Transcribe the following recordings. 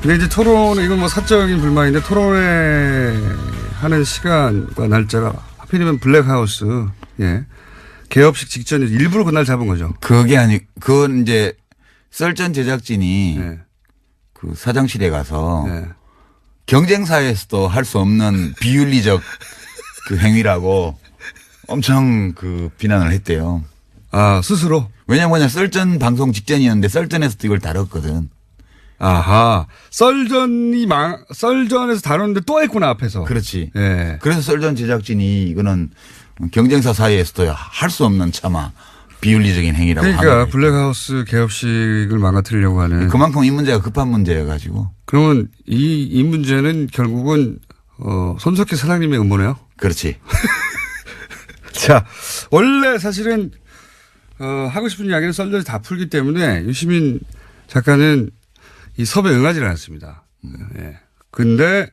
근데 이제 토론은 이건 뭐 사적인 불만인데 토론회 하는 시간과 날짜가 하필이면 블랙하우스, 예. 개업식 직전에 일부러 그날 잡은 거죠. 그건 이제 썰전 제작진이 예. 그 사장실에 가서 예. 경쟁사에서도 할 수 없는 비윤리적 그 행위라고 엄청 그 비난을 했대요. 아, 스스로? 왜냐면 썰전 방송 직전이었는데 썰전에서도 이걸 다뤘거든. 아하. 썰전에서 다뤘는데 또 했구나, 앞에서. 그렇지. 예. 그래서 썰전 제작진이 이거는 경쟁사 사이에서도 할 수 없는 차마 비윤리적인 행위라고 합니다. 그러니까 블랙하우스 개업식을 망가뜨리려고 하는. 그만큼 이 문제가 급한 문제여가지고. 그러면 이 문제는 결국은 손석희 사장님의 음모네요? 그렇지. 자, 원래 사실은 하고 싶은 이야기는 썰전에서 다 풀기 때문에 유시민 작가는 이 섭외에 응하지는 않았습니다. 예. 근데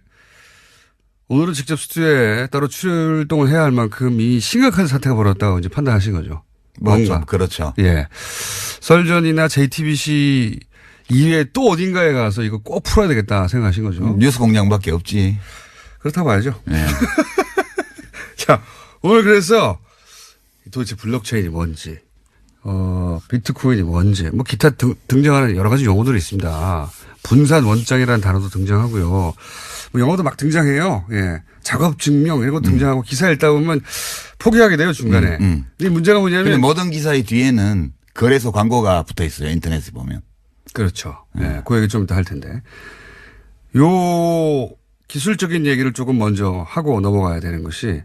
오늘은 직접 스튜디오에 따로 출동을 해야 할 만큼 이 심각한 사태가 벌어졌다고 이제 판단하신 거죠. 뭔가. 그렇죠. 예. 썰전이나 JTBC 이외에 또 어딘가에 가서 이거 꼭 풀어야 되겠다 생각하신 거죠. 뉴스 공장밖에 없지. 그렇다고 봐야죠. 네. 자, 오늘 그래서 도대체 블록체인이 뭔지, 비트코인이 뭔지, 뭐 기타 등장하는 여러 가지 용어들이 있습니다. 분산 원장이라는 단어도 등장하고요. 뭐 영어도 막 등장해요. 예. 작업 증명 이런 거 등장하고 기사 읽다 보면 포기하게 돼요, 중간에. 이 문제가 뭐냐면. 모든 기사의 뒤에는 거래소 광고가 붙어 있어요. 인터넷에 보면. 그렇죠. 예. 그 얘기 좀 이따 할 텐데. 요 기술적인 얘기를 조금 먼저 하고 넘어가야 되는 것이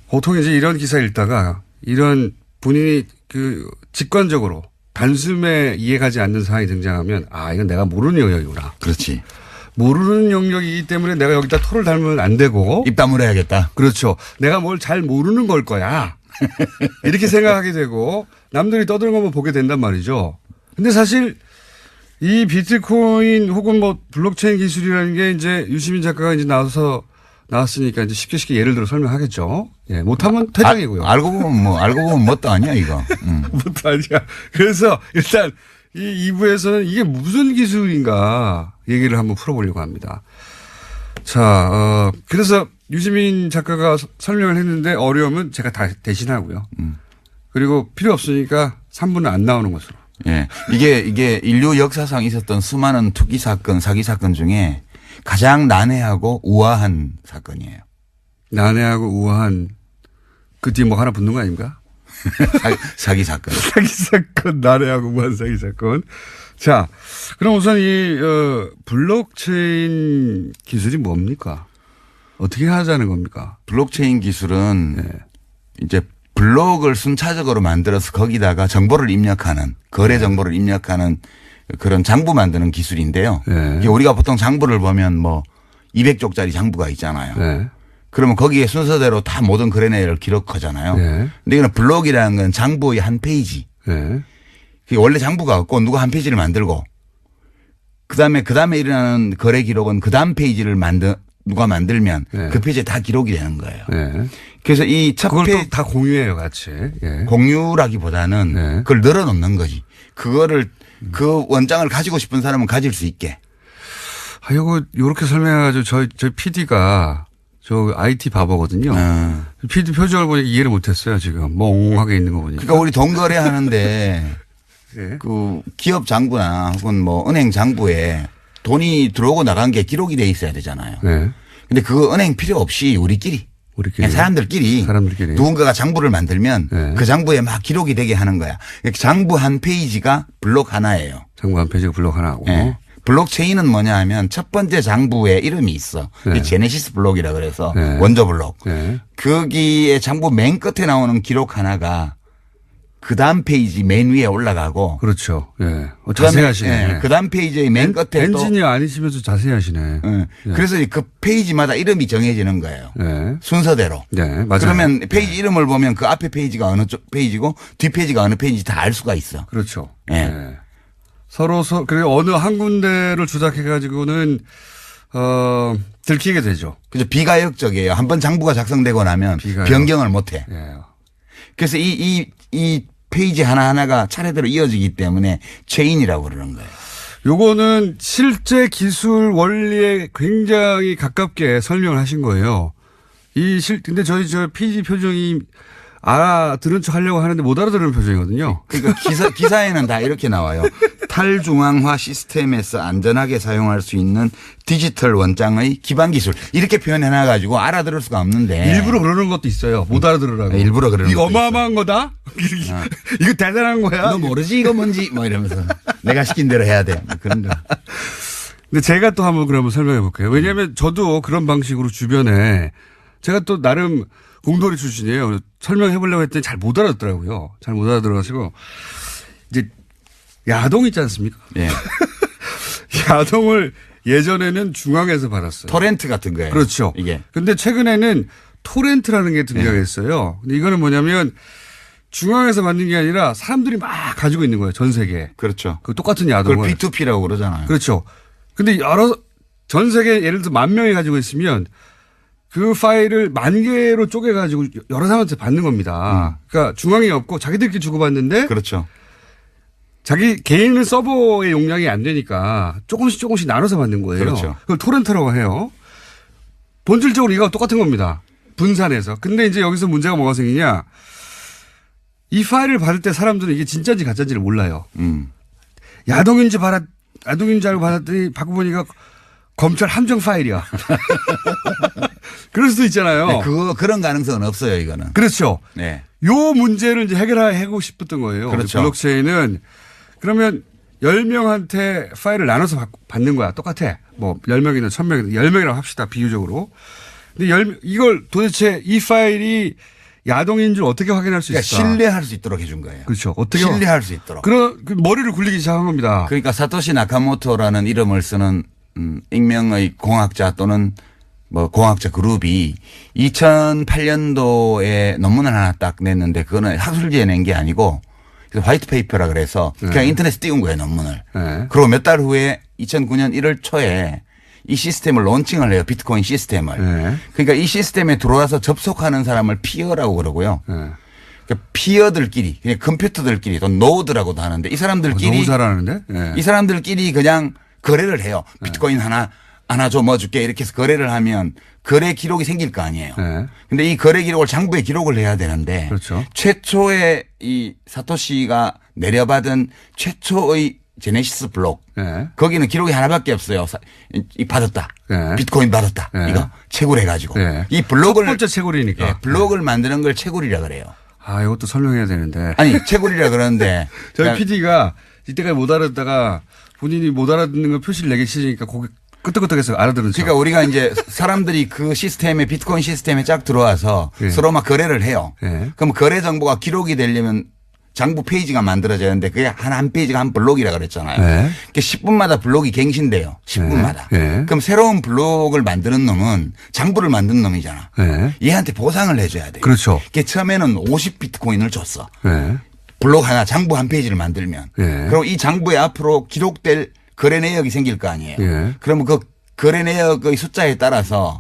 보통 이제 이런 기사 읽다가 이런 본인이 그 직관적으로 단숨에 이해가지 않는 사항이 등장하면 아, 이건 내가 모르는 영역이구나. 그렇지. 모르는 영역이기 때문에 내가 여기다 토를 달면 안 되고. 입 다물어야겠다. 그렇죠. 내가 뭘 잘 모르는 걸 거야. 이렇게 생각하게 되고 남들이 떠드는 것만 보게 된단 말이죠. 근데 사실 이 비트코인 혹은 뭐 블록체인 기술이라는 게 이제 유시민 작가가 이제 나왔으니까 이제 쉽게 예를 들어 설명하겠죠. 예, 못하면 퇴장이고요. 알고 보면 뭣도 아니야, 이거. 뭣도 아니야. 그래서 일단 이 2부에서는 이게 무슨 기술인가 얘기를 한번 풀어보려고 합니다. 자, 그래서 유시민 작가가 설명을 했는데 어려우면 제가 다 대신하고요. 그리고 필요 없으니까 3부는 안 나오는 것으로. 예. 이게 인류 역사상 있었던 수많은 투기 사건, 사기 사건 중에 가장 난해하고 우아한 사건이에요. 난해하고 우아한 그 뒤에 뭐 하나 붙는 거 아닙니까? 사기 사건. 사기 사건, 난해하고 우아한 사기 사건. 자, 그럼 우선 이 블록체인 기술이 뭡니까? 어떻게 하자는 겁니까? 블록체인 기술은 네. 이제 블록을 순차적으로 만들어서 거기다가 정보를 입력하는 거래 정보를 입력하는 그런 장부 만드는 기술인데요. 네. 우리가 보통 장부를 보면 뭐 200쪽짜리 장부가 있잖아요. 네. 그러면 거기에 순서대로 다 모든 거래 내역을 기록하잖아요. 네. 근데 이거는 블록이라는 건 장부의 한 페이지. 네. 원래 장부가 없고 누가 한 페이지를 만들고 그다음에 일어나는 거래 기록은 그 다음 페이지를 누가 만들면 네. 그 페이지에 다 기록이 되는 거예요. 네. 그래서 이 첫 그걸 페이지 또 다 공유해요, 같이. 예. 공유라기보다는 네. 그걸 늘어놓는 거지. 그거를 그 원장을 가지고 싶은 사람은 가질 수 있게. 아, 요렇게 설명해가지고 저희 PD가 저 IT 바보거든요. PD 표정을 보니까 이해를 못했어요, 지금. 멍하게 있는 거 보니까. 그러니까 우리 돈 거래하는데 네. 그 기업 장부나 혹은 뭐 은행 장부에 돈이 들어오고 나간 게 기록이 돼 있어야 되잖아요. 네. 근데 그거 은행 필요 없이 우리끼리 그냥 사람들끼리 누군가가 장부를 만들면 네. 그 장부에 막 기록이 되게 하는 거야. 장부 한 페이지가 블록 하나예요. 장부 한 페이지가 블록 하나고. 네. 블록체인은 뭐냐 하면 첫 번째 장부에 이름이 있어. 네. 제네시스 블록이라 그래서 네. 원조 블록. 네. 거기에 장부 맨 끝에 나오는 기록 하나가 그 다음 페이지 맨 위에 올라가고. 그렇죠. 예. 자세히 하시네. 네. 그 다음 페이지의 맨 끝에 또. 엔지니어 아니시면서 자세히 하시네. 네. 그래서 그 페이지마다 이름이 정해지는 거예요. 네. 순서대로. 네, 맞아요. 그러면 페이지 이름을 보면 그 앞에 페이지가 어느 쪽 페이지고 뒷 페이지가 어느 페이지인지 다 알 수가 있어. 그렇죠. 네. 네. 그리고 어느 한 군데를 조작해가지고는, 들키게 되죠. 그래서 비가역적이에요. 한번 장부가 작성되고 나면 변경을 못 해. 예. 그래서 이 페이지 하나하나가 차례대로 이어지기 때문에 체인이라고 그러는 거예요. 요거는 실제 기술 원리에 굉장히 가깝게 설명을 하신 거예요. 근데 저 PD 표정이 알아들은 척 하려고 하는데 못 알아들은 표정이거든요. 그러니까 기사에는 다 이렇게 나와요. 탈중앙화 시스템에서 안전하게 사용할 수 있는 디지털 원장의 기반 기술. 이렇게 표현해놔가지고 알아들을 수가 없는데. 일부러 그러는 것도 있어요. 못 알아들으라고. 일부러 그러는 이거 것도 어마어마한 거다? 이거 대단한 거야? 너 모르지 이거 뭔지 뭐 이러면서 내가 시킨 대로 해야 돼. 뭐 그런 거. 근데 제가 또 한번 그러면 설명해 볼게요. 왜냐하면 저도 그런 방식으로 주변에 제가 또 나름 공돌이 출신이에요. 설명해 보려고 했더니 잘 못 알아듣더라고요. 잘 못 알아들어가지고 이제 야동 있지 않습니까? 예. 야동을 예전에는 중앙에서 받았어요. 토렌트 같은 거예요. 그렇죠. 이게. 근데 최근에는 토렌트라는 게 등장했어요. 근데 이거는 뭐냐면 중앙에서 받는 게 아니라 사람들이 막 가지고 있는 거예요. 전 세계에. 그렇죠. 그 똑같은 야동을. 그걸 P2P라고 그러잖아요. 그렇죠. 근데 전 세계 예를 들어 10,000명이 가지고 있으면 그 파일을 10,000개로 쪼개가지고 여러 사람한테 받는 겁니다. 그러니까 중앙이 없고 자기들끼리 주고받는데. 그렇죠. 자기 개인 서버의 용량이 안 되니까 조금씩 나눠서 받는 거예요. 그렇죠. 그걸 토렌트라고 해요. 본질적으로 이거 똑같은 겁니다. 분산해서. 근데 이제 여기서 문제가 뭐가 생기냐. 이 파일을 받을 때 사람들은 이게 진짜인지 가짜인지를 몰라요. 야동인지 알고 받았더니 받고 보니까 검찰 함정 파일이야. 그럴 수도 있잖아요. 네, 그런 가능성은 없어요, 이거는. 그렇죠. 네. 요 문제를 이제 해결하고 싶었던 거예요. 그렇죠. 블록체인은 그러면 10명한테 파일을 나눠서 받는 거야. 똑같아. 뭐 10명이나 1,000명이나 10명이라고 합시다. 비유적으로. 근데 이걸 도대체 이 파일이 야동인 줄 어떻게 확인할 수 있을까? 그러니까 신뢰할 수 있도록 해준 거예요. 그렇죠. 어떻게 신뢰할 수 있도록. 그 머리를 굴리기 시작한 겁니다. 그러니까 사토시 나카모토라는 이름을 쓰는 익명의 공학자 또는 뭐 공학자 그룹이 2008년도에 논문을 하나 딱 냈는데 그거는 학술지에 낸 게 아니고 화이트 페이퍼라 그래서 그냥 인터넷에 띄운 거예요, 논문을. 네. 그리고 몇 달 후에 2009년 1월 초에 이 시스템을 론칭을 해요. 비트코인 시스템을. 네. 그러니까 이 시스템에 들어와서 접속하는 사람을 피어라고 그러고요. 네. 그러니까 피어들끼리 그냥 컴퓨터들끼리 또 노드라고도 하는데 이 사람들끼리 너무 잘하는데? 네. 이 사람들끼리 그냥 거래를 해요. 비트코인 하나 줘 뭐 줄게 이렇게 해서 거래를 하면 거래 기록이 생길 거 아니에요. 네. 근데 이 거래 기록을 장부에 기록을 해야 되는데 그렇죠. 최초의 이 사토시가 내려받은 최초의 제네시스 블록 네. 거기는 기록이 하나밖에 없어요. 이 받았다. 네. 비트코인 받았다. 네. 이거 채굴 해가지고 네. 이 블록을 첫 번째 채굴이니까. 예, 블록을 만드는 걸 채굴이라 그래요. 아, 이것도 설명해야 되는데. 아니 채굴이라 그러는데 저희 그러니까 PD가 이때까지 못 알아듣다가 본인이 못 알아듣는 걸 표시를 내기 싫으니까 고개 끄덕끄덕해서 알아들은 척. 그러니까 우리가 이제 사람들이 그 시스템에 비트코인 시스템에 쫙 들어와서 네. 서로 막 거래를 해요. 네. 그럼 거래 정보가 기록이 되려면 장부 페이지가 만들어져야 하는데 그게 한 페이지가 한 블록이라 그랬잖아요. 네. 그게 10분마다 블록이 갱신돼요. 10분마다. 네. 그럼 새로운 블록을 만드는 놈은 장부를 만든 놈이잖아. 네. 얘한테 보상을 해줘야 돼요. 그렇죠. 그게 처음에는 50 비트코인을 줬어. 네. 블록 하나 장부 한 페이지를 만들면. 네. 그리고 이 장부에 앞으로 기록될 거래 내역이 생길 거 아니에요. 네. 그러면 그 거래 내역의 숫자에 따라서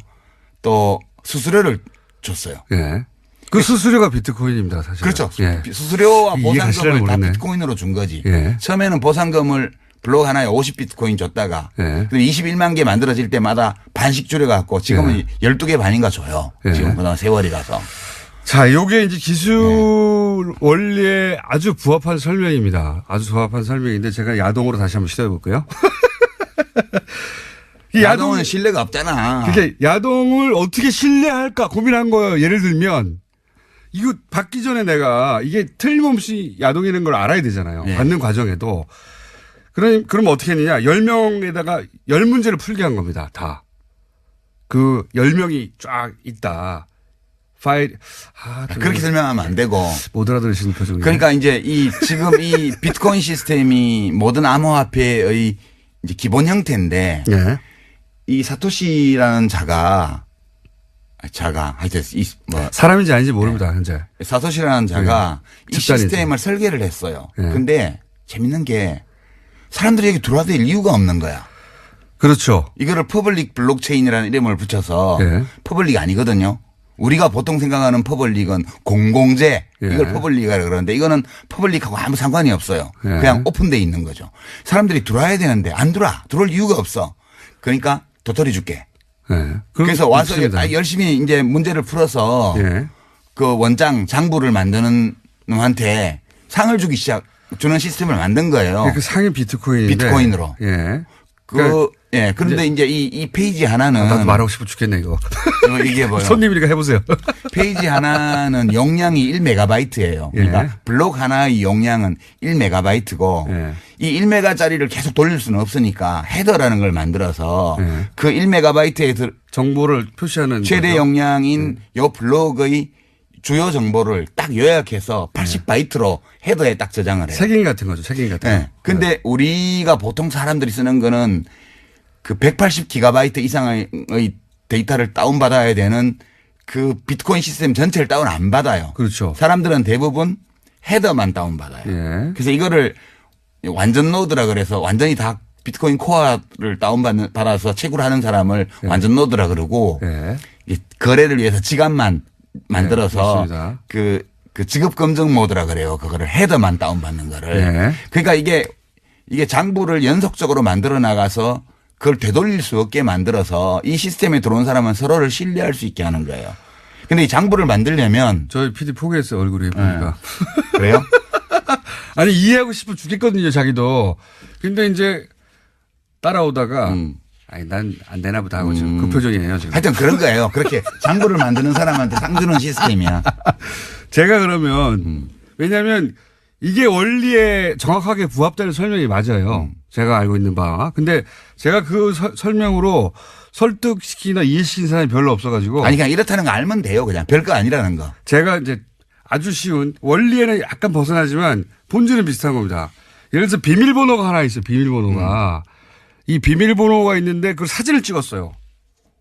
또 수수료를 줬어요. 예. 그 수수료가 비트코인입니다, 사실. 그렇죠. 예. 수수료와 이해가 보상금을 다 모르네. 비트코인으로 준 거지. 예. 처음에는 보상금을 블록 하나에 50 비트코인 줬다가 예. 21만 개 만들어질 때마다 반씩 줄여갖고 지금은 12개 반인가 줘요. 예. 지금 그다음 세월이 가서. 자, 요게 이제 기술 원리에 아주 부합한 설명입니다. 아주 부합한 설명인데 제가 야동으로 다시 한번 시도해 볼게요. 이 야동은 신뢰가 없잖아. 그게 야동을 어떻게 신뢰할까 고민한 거예요. 예를 들면 이거 받기 전에 내가 이게 틀림없이 야동이라는 걸 알아야 되잖아요. 네. 받는 과정에도. 그럼 어떻게 했느냐. 10명에다가 10문제를 풀게 한 겁니다. 다. 그 10명이 쫙 있다. 파일. 그렇게 설명하면 안 되고. 못 알아들으시는 표정이에요. 그러니까 이제 지금 이 비트코인 시스템이 모든 암호화폐의 이제 기본 형태인데 네. 이 사토시라는 자가 하여튼 사람인지 아닌지 모릅니다. 현재. 사토시라는 자가 이 집단이죠. 시스템을 설계를 했어요. 네. 근데 재밌는 게 사람들이 여기 들어와도 될 이유가 없는 거야. 그렇죠. 이거를 퍼블릭 블록체인이라는 이름을 붙여서 네. 퍼블릭 아니거든요. 우리가 보통 생각하는 퍼블릭은 공공재 예. 이걸 퍼블릭이라고 그러는데 이거는 퍼블릭하고 아무 상관이 없어요. 예. 그냥 오픈돼 있는 거죠. 사람들이 들어와야 되는데 안 들어올 이유가 없어. 그러니까 도토리 줄게. 네. 그래서 와서 좋습니다. 열심히 이제 문제를 풀어서 예. 그 원장 장부를 만드는 놈한테 상을 주는 시스템을 만든 거예요. 그 상위 비트코인인데. 비트코인으로. 예. 그러니까 그런데 이제 이 페이지 하나는 나도 말하고 싶어 죽겠네 이거. 이게 뭐요? 손님이니까 해보세요. 페이지 하나는 용량이 1메가바이트예요. 그러니까 예. 블록 하나의 용량은 1메가바이트고 예. 이 1메가짜리를 계속 돌릴 수는 없으니까 헤더라는 걸 만들어서 예. 그 1메가바이트에 정보를 표시하는 최대 거죠? 용량인 요 블록의 주요 정보를 딱 요약해서 80바이트로 헤더에 딱 저장을 해요. 색인 같은 거죠. 색인 같은 네. 거. 근데 우리가 보통 사람들이 쓰는 거는 그 180기가바이트 이상의 데이터를 다운받아야 되는 그 비트코인 시스템 전체를 다운 안 받아요. 그렇죠. 사람들은 대부분 헤더만 다운받아요. 예. 그래서 이거를 완전 노드라 그래서 완전히 다 비트코인 코어를 받아서 채굴 하는 사람을 완전 노드라 그러고 예. 이 거래를 위해서 지갑만 만들어서 맞습니다. 그 지급 검증 모드라 그래요. 그거를 헤더만 다운받는 거를. 예. 그러니까 이게 장부를 연속적으로 만들어 나가서 그걸 되돌릴 수 없게 만들어서 이 시스템에 들어온 사람은 서로를 신뢰할 수 있게 하는 거예요. 근데 이 장부를 만들려면 저희 PD 포기했어요. 얼굴이 보니까. 그래요? 아니 이해하고 싶어 죽겠거든요. 자기도. 근데 이제 따라오다가 아니 난 안 되나 보다 하고 지금 그 표정이에요. 지금. 하여튼 그런 거예요. 그렇게 장부를 만드는 사람한테 상 주는 시스템이야. 제가 그러면 왜냐하면 이게 원리에 정확하게 부합되는 설명이 맞아요. 제가 알고 있는 바. 근데 제가 그 설명으로 설득시키나 이해시킨 사람이 별로 없어가지고. 아니 그냥 이렇다는 거 알면 돼요. 그냥 별거 아니라는 거. 제가 이제 아주 쉬운 원리에는 약간 벗어나지만 본질은 비슷한 겁니다. 예를 들어서 비밀번호가 하나 있어요. 비밀번호가. 이 비밀번호가 있는데 그걸 사진을 찍었어요.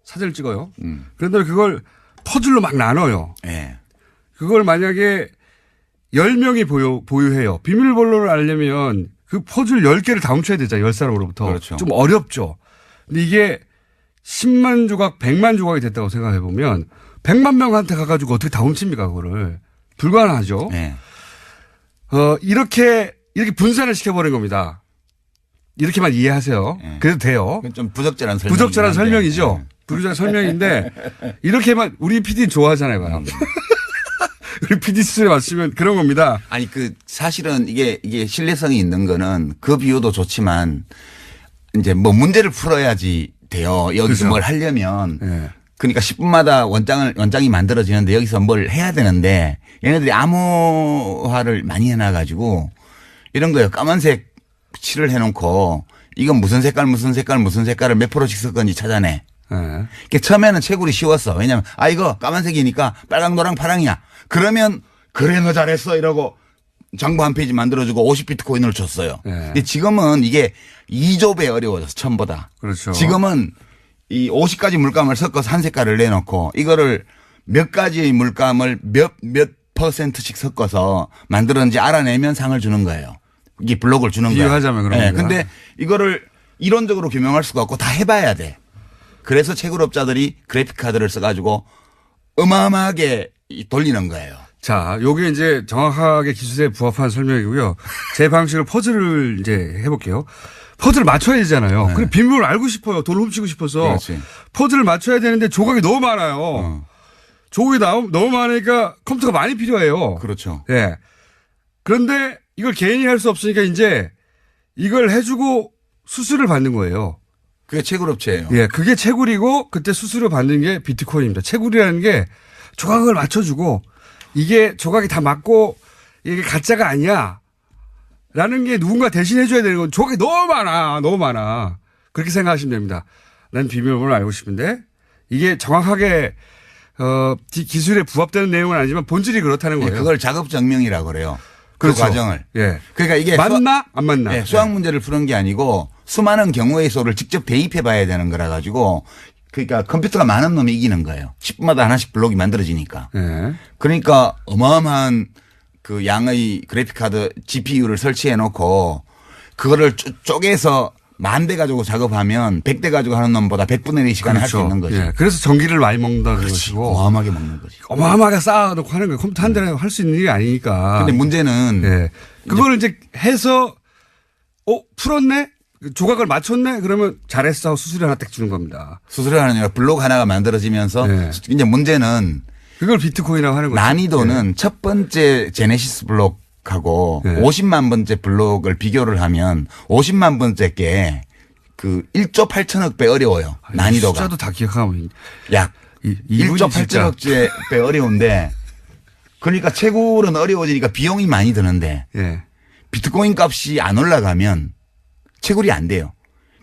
사진을 찍어요. 그런데 그걸 퍼즐로 막 나눠요. 예. 그걸 만약에 10명이 보유해요. 비밀번호를 알려면 그 퍼즐 10개를 다 훔쳐야 되잖아요. 10사람으로부터. 그렇죠. 좀 어렵죠. 근데 이게 10만 조각, 100만 조각이 됐다고 생각해 보면 100만 명한테 가가지고 어떻게 다 훔칩니까, 그거를. 불가능하죠. 예. 이렇게 분산을 시켜버린 겁니다. 이렇게만 이해하세요. 예. 그래도 돼요. 그건 좀 부적절한 설명. 부적절한 설명이죠. 부적절한 설명인데 이렇게만 우리 PD 좋아하잖아요. 봐요. 우리 PD 수에 맞추면 그런 겁니다. 아니 사실은 이게 신뢰성이 있는 거는 그 비유도 좋지만 이제 뭐 문제를 풀어야지 돼요. 여기서 그렇죠. 뭘 하려면. 예. 그러니까 10분마다 원장이 만들어지는데 여기서 뭘 해야 되는데 얘네들이 암호화를 많이 해놔가지고 이런 거예요. 까만색 칠을 해놓고 이건 무슨 색깔을 몇 프로씩 섞은지 찾아내. 예. 처음에는 채굴이 쉬웠어. 왜냐하면 이거 까만색이니까 빨강, 노랑, 파랑이야. 그러면 그래 너 잘했어 이러고 장부 한 페이지 만들어주고 50비트코인을 줬어요. 예. 근데 지금은 이게 2조 배 어려워졌어. 처음보다. 그렇죠. 지금은 이 50가지 물감을 섞어서 한 색깔을 내놓고 이거를 몇 가지의 물감을 몇 %씩 섞어서 만들었는지 알아내면 상을 주는 거예요. 이게 블록을 주는 거예요. 비유하자면 그런 겁니다. 근데 이거를 이론적으로 규명할 수가 없고 다 해봐야 돼. 그래서 채굴업자들이 그래픽 카드를 써가지고 어마어마하게 돌리는 거예요. 자, 요게 이제 정확하게 기술에 부합한 설명이고요. 제 방식으로 퍼즐을 이제 해볼게요. 퍼즐을 맞춰야 되잖아요. 네. 그리고 비밀번호를 알고 싶어요. 돈을 훔치고 싶어서. 그렇지. 퍼즐을 맞춰야 되는데 조각이 너무 많아요. 조각이 너무 많으니까 컴퓨터가 많이 필요해요. 그렇죠. 예. 그런데 이걸 개인이 할 수 없으니까 이제 이걸 해주고 수수료를 받는 거예요. 그게 채굴업체예요. 예. 그게 채굴이고 그때 수수료 받는 게 비트코인입니다. 채굴이라는 게 조각을 맞춰주고 이게 조각이 다 맞고 이게 가짜가 아니야. 라는 게 누군가 대신 해줘야 되는 건 조각이 너무 많아. 그렇게 생각하시면 됩니다. 난 비밀번호를 알고 싶은데 이게 정확하게 기술에 부합되는 내용은 아니지만 본질이 그렇다는 거예요. 그걸 작업증명이라고 그래요. 그 그렇죠. 과정을. 예. 그러니까 이게 맞나? 안 맞나? 예, 수학 문제를 푸는 게 아니고 수많은 경우의 수를 직접 대입해 봐야 되는 거라 가지고 그러니까 컴퓨터가 많은 놈이 이기는 거예요. 10분마다 하나씩 블록이 만들어지니까. 예. 그러니까 어마어마한 그 양의 그래픽카드 GPU를 설치해 놓고 그거를 쪼개서 10,000대 가지고 작업하면 100대 가지고 하는 놈보다 100분의 1 시간을 할 수 있는 거지. 예. 그래서 전기를 많이 먹는다는 것이고. 어마어마하게 먹는 거지. 어마어마하게 쌓아놓고 하는 거예요. 컴퓨터 한 대에 할 수 있는 일이 아니니까. 근데 문제는 예. 그걸 이제 해서 풀었네? 조각을 맞췄네? 그러면 잘했어 하고 수수료 하나 딱 주는 겁니다. 수수료 하느냐 블록 하나가 만들어지면서 네. 이제 문제는 그걸 비트코인이라고 하는 거죠. 난이도는 첫 번째 제네시스 블록하고 네. 50만 번째 블록을 비교를 하면 50만 번째 게 그 1조 8천억 배 어려워요. 난이도가. 숫자도 다 기억하면. 약 이분이 1조 진짜 8천억 배 어려운데 그러니까 채굴은 어려워지니까 비용이 많이 드는데 예. 비트코인 값이 안 올라가면 채굴이 안 돼요.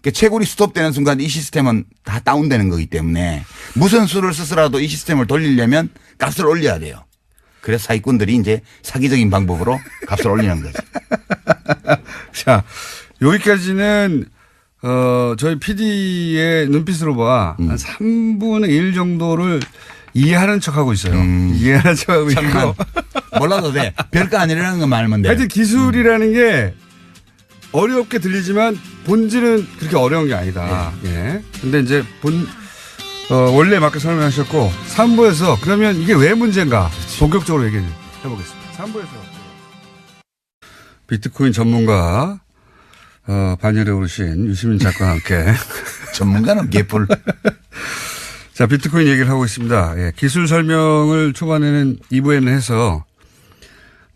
그러니까 채굴이 스톱되는 순간 이 시스템은 다 다운되는 거기 때문에 무슨 수를 쓰더라도 이 시스템을 돌리려면 값을 올려야 돼요. 그래서 사기꾼들이 이제 사기적인 방법으로 값을 올리는 거죠. 자, 여기까지는 저희 PD의 눈빛으로 봐. 한 3분의 1 정도를 이해하는 척하고 있어요. 이해하는 척하고 있고. 몰라도 돼. 별거 아니라는 거 말면 돼. 하여튼 기술이라는 게 어렵게 들리지만 본질은 그렇게 어려운 게 아니다. 예. 근데 이제 원래 맞게 설명하셨고 3부에서 그러면 이게 왜 문제인가 본격적으로 얘기를 해보겠습니다. 3부에서 비트코인 전문가 반열에 오르신 유시민 작가와 함께 전문가는 개뿔. 자, 비트코인 얘기를 하고 있습니다. 예, 기술 설명을 초반에는 2부에는 해서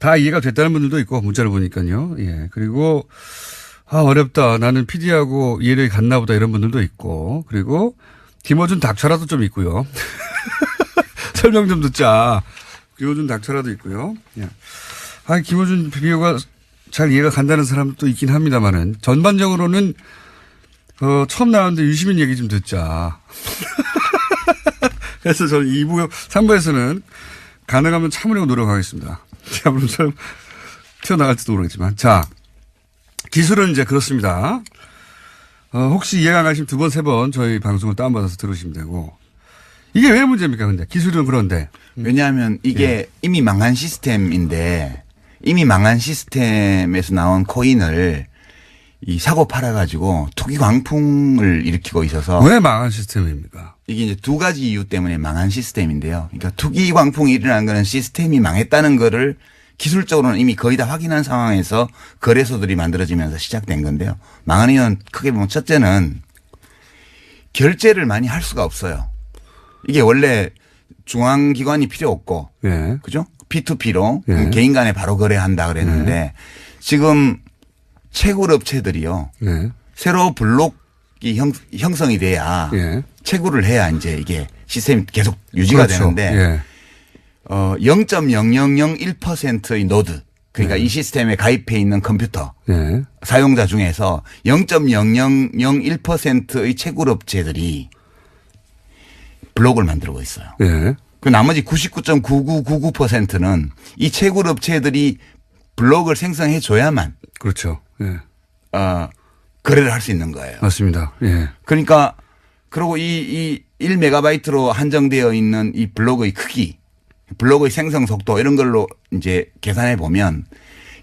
다 이해가 됐다는 분들도 있고 문자를 보니까요. 예. 그리고 어렵다. 나는 PD하고 이해력이 같나 보다 이런 분들도 있고 그리고 김어준 닥쳐라도 좀 있고요. 설명 좀 듣자. 김어준 닥쳐라도 있고요. 예. 김어준 비디오가 잘 이해가 간다는 사람도 있긴 합니다만은 전반적으로는 처음 나왔는데 유시민 얘기 좀 듣자. 그래서 저는 2부, 3부에서는 가능하면 참으려고 노력하겠습니다. 물론 튀어나갈지도 모르겠지만. 자, 기술은 이제 그렇습니다. 혹시 이해가 안 가시면 2번, 3번 저희 방송을 다운받아서 들으시면 되고. 이게 왜 문제입니까, 근데? 기술은 그런데. 왜냐하면 이게 이미 망한 시스템인데 이미 망한 시스템에서 나온 코인을 이 사고 팔아가지고 투기 광풍을 일으키고 있어서. 왜 망한 시스템입니까? 이게 이제 2가지 이유 때문에 망한 시스템인데요. 그러니까 투기 광풍이 일어난 거는 시스템이 망했다는 거를 기술적으로는 이미 거의 다 확인한 상황에서 거래소들이 만들어지면서 시작된 건데요. 망한 이유는 크게 보면 첫째는 결제를 많이 할 수가 없어요. 이게 원래 중앙기관이 필요 없고. 예. 그죠? P2P로 예. 개인 간에 바로 거래한다 그랬는데 지금 채굴 업체들이요. 예. 새로 블록이 형성이 돼야 예. 채굴을 해야 이제 이게 시스템이 계속 유지가 그렇죠. 되는데 예. 0.0001%의 노드 그러니까 이 시스템에 가입해 있는 컴퓨터 예. 사용자 중에서 0.0001%의 채굴 업체들이 블록을 만들고 있어요. 예. 그 나머지 99.9999%는 이 채굴 업체들이 블록을 생성해 줘야만 그렇죠. 예. 거래를 할 수 있는 거예요. 맞습니다. 예. 그러니까 그리고 이 1메가바이트로 한정되어 있는 이 블록의 크기, 블록의 생성 속도 이런 걸로 이제 계산해 보면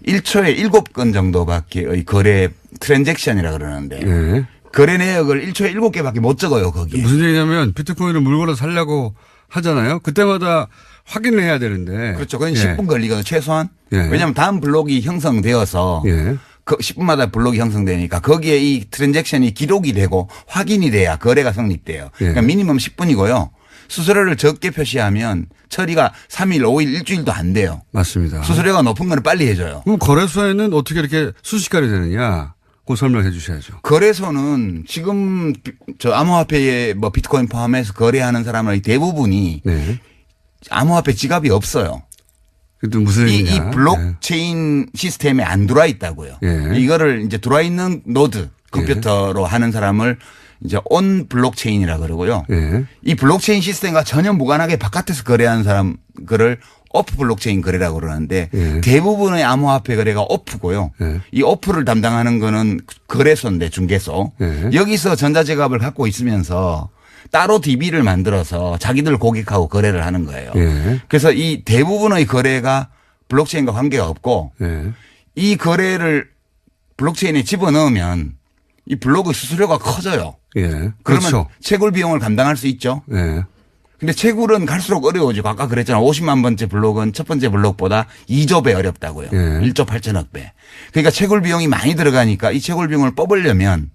1초에 7건 정도밖에의 거래 트랜잭션이라 그러는데 예. 거래 내역을 1초에 7개밖에 못 적어요, 거기에. 무슨 얘기냐면 비트코인을 물건을 살려고 하잖아요. 그때마다 확인을 해야 되는데. 그렇죠. 그건 예. 10분 걸리거든요, 최소한. 예. 왜냐하면 다음 블록이 형성되어서 예. 그 10분마다 블록이 형성되니까 거기에 이 트랜잭션이 기록이 되고 확인이 돼야 거래가 성립돼요. 예. 그러니까 미니멈 10분이고요. 수수료를 적게 표시하면 처리가 3일, 5일, 일주일도 안 돼요. 맞습니다. 수수료가 높은 거는 빨리 해줘요. 그럼 거래소에는 어떻게 이렇게 순식간에 되느냐? 그거 설명해 주셔야죠. 거래소는 지금 저 암호화폐에 뭐 비트코인 포함해서 거래하는 사람의 대부분이 네. 암호화폐 지갑이 없어요. 그것도 무슨 이 얘기냐? 블록체인 시스템에 안 들어와 있다고요. 예. 이거를 이제 들어와 있는 노드 컴퓨터로 하는 사람을 이제 온 블록체인이라 그러고요. 예. 이 블록체인 시스템과 전혀 무관하게 바깥에서 거래하는 사람 그를 오프 블록체인 거래라고 그러는데 예. 대부분의 암호화폐 거래가 오프고요. 예. 이 오프를 담당하는 거는 거래소인데 중개소. 예. 여기서 전자지갑을 갖고 있으면서 따로 DB를 만들어서 자기들 고객하고 거래를 하는 거예요. 예. 그래서 이 대부분의 거래가 블록체인과 관계가 없고 예. 이 거래를 블록체인에 집어넣으면 이 블록의 수수료가 커져요. 예. 그러면 그렇죠. 채굴 비용을 감당할 수 있죠. 예. 근데 채굴은 갈수록 어려워지고 아까 그랬잖아. 50만 번째 블록은 첫 번째 블록보다 2조 배 어렵다고요. 예. 1조 8천억 배. 그러니까 채굴 비용이 많이 들어가니까 이 채굴 비용을 뽑으려면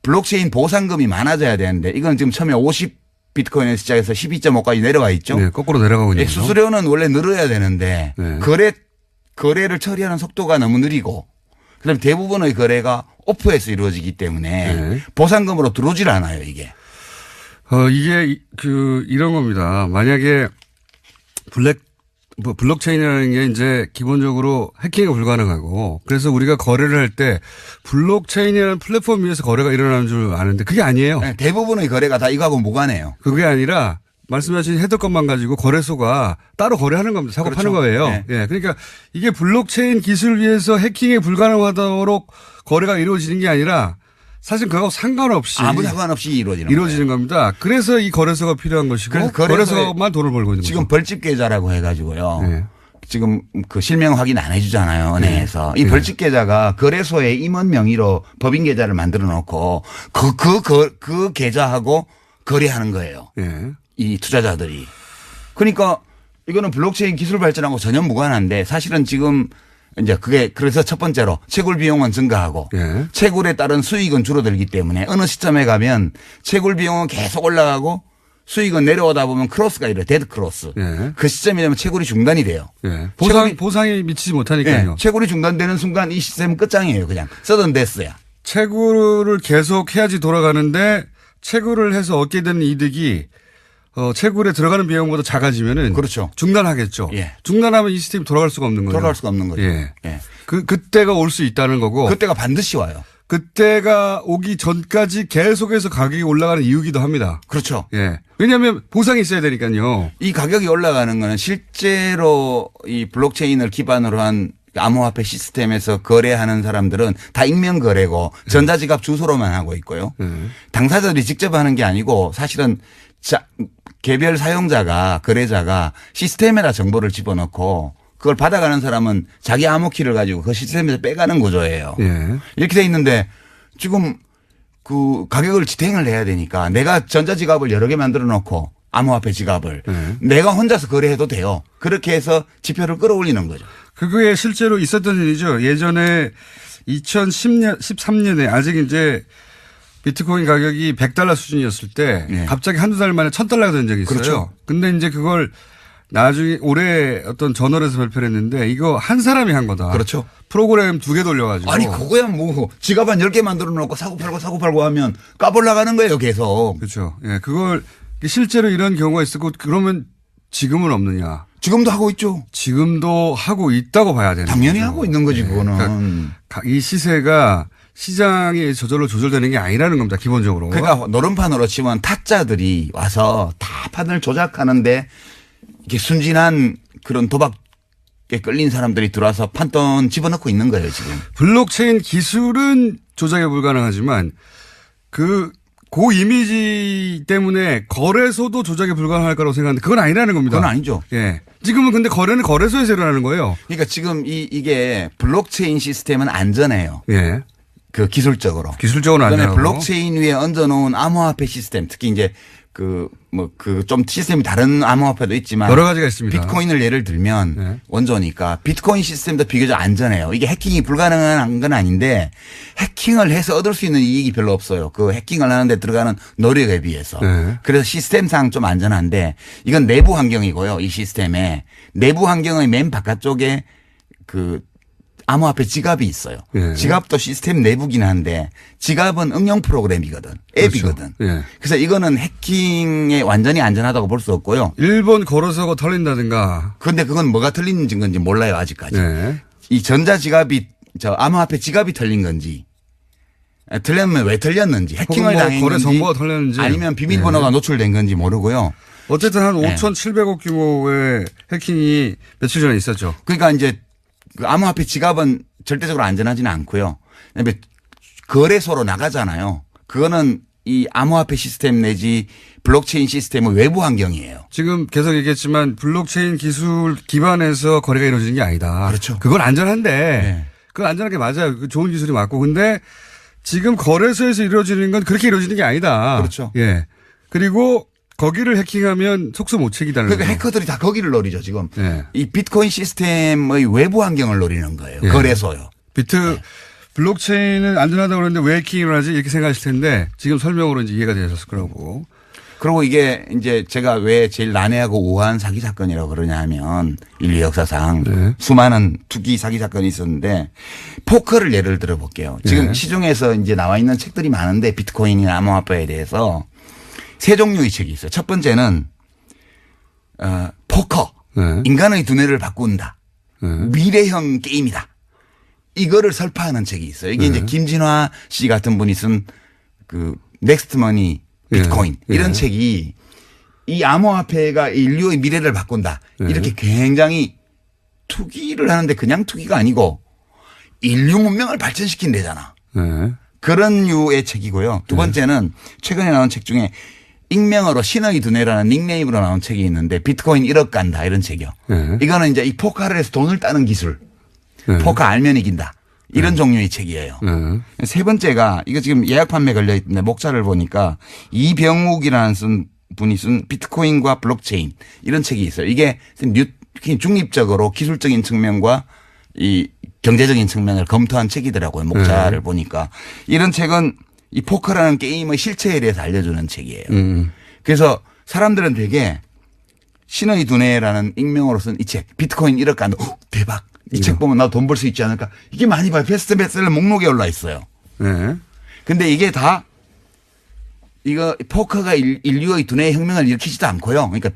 블록체인 보상금이 많아져야 되는데 이건 지금 처음에 50 비트코인에서 시작해서 12.5까지 내려와 있죠. 네, 거꾸로 내려가고 있는 거죠. 수수료는 원래 늘어야 되는데 네. 거래를 처리하는 속도가 너무 느리고 그다음에 대부분의 거래가 오프에서 이루어지기 때문에 네. 보상금으로 들어오질 않아요 이게. 이게 이런 겁니다. 만약에 블록체인이라는 게 이제 기본적으로 해킹이 불가능하고 그래서 우리가 거래를 할 때 블록체인이라는 플랫폼 위에서 거래가 일어나는 줄 아는데 그게 아니에요. 네, 대부분의 거래가 다 이거하고 무관해요. 그게 아니라 말씀하신 헤더건만 가지고 거래소가 따로 거래하는 겁니다. 사고 그렇죠. 파는 거예요. 네. 예. 그러니까 이게 블록체인 기술을 위해서 해킹이 불가능하도록 거래가 이루어지는 게 아니라 사실 그거하고 상관없이 아무 상관없이 이루어지는 거예요. 겁니다. 그래서 이 거래소가 필요한 것이고 그래서 거래소만 돈을 벌고 있는 지금 거죠. 벌집 계좌라고 해가지고요. 네. 지금 그 실명 확인 안 해주잖아요. 은행에서. 이 네. 벌집 계좌가 거래소에 임원 명의로 법인 계좌를 만들어 놓고 그 계좌하고 거래하는 거예요. 예. 이 투자자들이. 그러니까 이거는 블록체인 기술 발전하고 전혀 무관한데 사실은 지금 이제 그게 그래서 첫 번째로 채굴 비용은 증가하고 예. 채굴에 따른 수익은 줄어들기 때문에 어느 시점에 가면 채굴 비용은 계속 올라가고 수익은 내려오다 보면 크로스가 이래 데드 크로스. 예. 그 시점이 되면 채굴이 중단이 돼요. 예. 채굴이- 보상이 미치지 못하니까요. 예, 채굴이 중단되는 순간 이 시스템은 끝장이에요. 그냥 서든 데스야. 채굴을 계속 해야지 돌아가는데 채굴을 해서 얻게 되는 이득이 채굴에 들어가는 비용보다 작아지면은 그렇죠. 중단하겠죠. 예. 중단하면 이 시스템이 돌아갈 수가 없는 거예요. 돌아갈 수가 없는 거죠. 예. 예. 그때가 올 수 있다는 거고 그때가 반드시 와요. 그때가 오기 전까지 계속해서 가격이 올라가는 이유기도 합니다. 그렇죠. 예. 왜냐하면 보상이 있어야 되니까요. 이 가격이 올라가는 거는 실제로 이 블록체인을 기반으로 한 암호화폐 시스템에서 거래하는 사람들은 다 익명 거래고 전자지갑 주소로만 하고 있고요. 당사자들이 직접 하는 게 아니고 사실은 개별 사용자가 거래자가 시스템에다 정보를 집어넣고 그걸 받아가는 사람은 자기 암호키를 가지고 그 시스템에서 빼가는 구조예요. 예. 이렇게 돼 있는데 지금 그 가격을 지탱을 해야 되니까 내가 전자지갑을 여러 개 만들어 놓고 암호화폐 지갑을 내가 혼자서 거래해도 돼요. 그렇게 해서 지표를 끌어올리는 거죠. 그게 실제로 있었던 일이죠. 예전에 2010년, 13년에 아직 이제 비트코인 가격이 $100 수준이었을 때 네. 갑자기 한두 달 만에 $1,000가 된 적이 있어요. 그렇죠. 근데 이제 그걸 나중에 올해 어떤 저널에서 발표를 했는데 이거 한 사람이 한 거다. 그렇죠. 프로그램 2개 돌려가지고. 아니 그거야 뭐 지갑 한 10개 만들어 놓고 사고 팔고 하면 까불나가는 거예요 계속. 그렇죠. 예, 그걸 실제로 이런 경우가 있었고 그러면 지금은 없느냐. 지금도 하고 있죠. 지금도 하고 있다고 봐야 되는 당연히 거죠. 하고 있는 거지 예, 그거는. 그러니까 이 시세가 시장이 저절로 조절되는 게 아니라는 겁니다. 기본적으로. 그러니까 노름판으로 치면 타짜들이 와서 다 판을 조작하는데 이렇게 순진한 그런 도박에 끌린 사람들이 들어와서 판돈 집어넣고 있는 거예요 지금. 블록체인 기술은 조작이 불가능하지만 그 이미지 때문에 거래소도 조작이 불가능할 거라고 생각하는데 그건 아니라는 겁니다. 그건 아니죠. 예. 지금은 근데 거래는 거래소에서 일어나는 거예요. 그러니까 지금 이게 블록체인 시스템은 안전해요. 예. 그 기술적으로. 기술적으로는 그다음에 안전하고. 블록체인 위에 얹어놓은 암호화폐 시스템 특히 이제 좀 시스템이 다른 암호화폐도 있지만 여러 가지가 있습니다. 비트코인을 예를 들면 네. 원조니까 비트코인 시스템도 비교적 안전해요. 이게 해킹이 불가능한 건 아닌데 해킹을 해서 얻을 수 있는 이익이 별로 없어요. 그 해킹을 하는데 들어가는 노력에 비해서. 네. 그래서 시스템상 좀 안전한데 이건 내부 환경이고요. 이 시스템에 내부 환경의 맨 바깥쪽에 그 암호화폐 지갑이 있어요. 예. 지갑도 시스템 내부긴 한데 지갑은 응용 프로그램이거든. 앱이거든. 그렇죠. 예. 그래서 이거는 해킹에 완전히 안전하다고 볼 수 없고요. 일본 거래소가 털린다든가. 그런데 그건 뭐가 틀린 건지 몰라요 아직까지. 네. 이 전자지갑이 암호화폐 지갑이 털린 건지 틀렸면 왜 털렸는지 해킹을 뭐 당했는지 거래 정보가 털렸는지. 아니면 비밀번호가 노출된 건지 모르고요. 어쨌든 한 네. 5,700억 규모의 해킹이 며칠 전에 있었죠. 그러니까 이제 그 암호화폐 지갑은 절대적으로 안전하지는 않고요. 그다음에 거래소로 나가잖아요. 그거는 이 암호화폐 시스템 내지 블록체인 시스템의 외부 환경이에요. 지금 계속 얘기했지만 블록체인 기술 기반에서 거래가 이루어지는 게 아니다. 그렇죠. 그건 안전한데 네. 그건 안전한 게 맞아요. 그 좋은 기술이 맞고 근데 지금 거래소에서 이루어지는 건 그렇게 이루어지는 게 아니다. 그렇죠. 예. 그리고 거기를 해킹하면 속수 못 책이다는 그러니까 거죠. 해커들이 다 거기를 노리죠, 지금. 예. 이 비트코인 시스템의 외부 환경을 노리는 거예요. 예. 거래소요. 블록체인은 안전하다고 그러는데 왜 해킹을 하지? 이렇게 생각하실 텐데 지금 설명으로 이제 이해가 되셨을 거라고. 그리고 이게 이제 제가 왜 제일 난해하고 우아한 사기 사건이라고 그러냐 하면 인류 역사상 네. 수많은 투기 사기 사건이 있었는데 포커를 예를 들어 볼게요. 지금 네. 시중에서 이제 나와 있는 책들이 많은데 비트코인이나 암호화폐에 대해서 세 종류의 책이 있어요. 첫 번째는 포커. 네. 인간의 두뇌를 바꾼다. 미래형 게임이다. 이거를 설파하는 책이 있어요. 이게 이제 김진화 씨 같은 분이 쓴 그 넥스트 머니 비트코인 이런 책이 이 암호화폐가 인류의 미래를 바꾼다. 이렇게 굉장히 투기를 하는데 그냥 투기가 아니고 인류 문명을 발전시킨대잖아. 그런 류의 책이고요. 두 번째는 최근에 나온 책 중에 익명어로 신의 두뇌라는 닉네임으로 나온 책이 있는데 비트코인 1억 간다 이런 책이요. 이거는 이제 이 포커를 해서 돈을 따는 기술. 포커 알면 이긴다. 이런 종류의 책이에요. 세 번째가 이거 지금 예약 판매 걸려 있는데 목차를 보니까 이병욱이라는 분이 쓴 비트코인과 블록체인 이런 책이 있어요. 이게 중립적으로 기술적인 측면과 이 경제적인 측면을 검토한 책이더라고요. 목차를 보니까. 이런 책은 이 포커라는 게임의 실체에 대해서 알려주는 책이에요. 그래서 사람들은 되게 신의 두뇌라는 익명으로 쓴 이 책 비트코인 1억 간다. 대박. 이 책 보면 나도 돈 벌 수 있지 않을까. 이게 많이 봐요. 베스트셀러 목록에 올라 있어요. 근데 이게 다 이거 포커가 인류의 두뇌의 혁명을 일으키지도 않고요. 그러니까